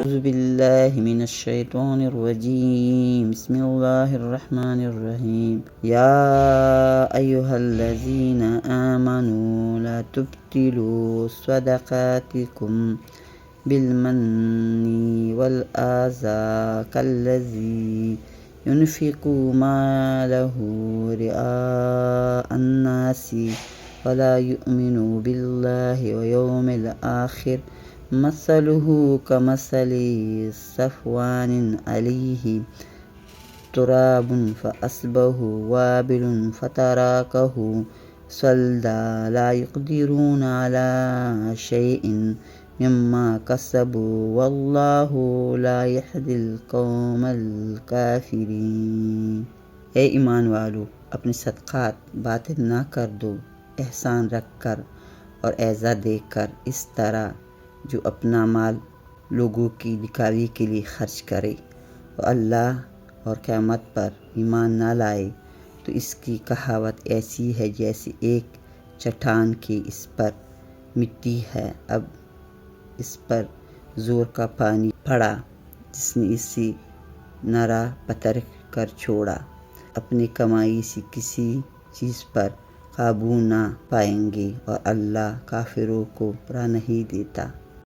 أعوذ بالله من الشيطان الرجيم بسم الله الرحمن الرحيم يا أيها الذين آمنوا لا تبطلوا صدقاتكم بالمن والأذى كالذي ينفق ماله رئاء الناس ولا يؤمن بالله ويوم الآخر مثله كمثل صفوان عليه تراب فأصبه وابل فتراكه صلدا لا يقدرون على شيء مما كسبوا والله لا يهدي القوم الكافرين۔ اے ایمان والو، اپنے صدقات باطل نہ کر دو، احسان رکھ کر اور اعزا دے کر، اس طرح جو اپنا مال لوگوں کی دکھاوی کے لیے خرچ کرے اور اللہ اور قیامت پر ایمان نہ لائے، تو اس کی کہاوت ایسی ہے جیسے ایک چٹان کے اس پر مٹی ہے، اب اس پر زور کا پانی پڑا جس نے اسے نرا پتھر کر چھوڑا۔ اپنی کمائی سے کسی چیز پر قابو نہ پائیں گے اور اللہ کافروں کو راہ نہیں دیتا۔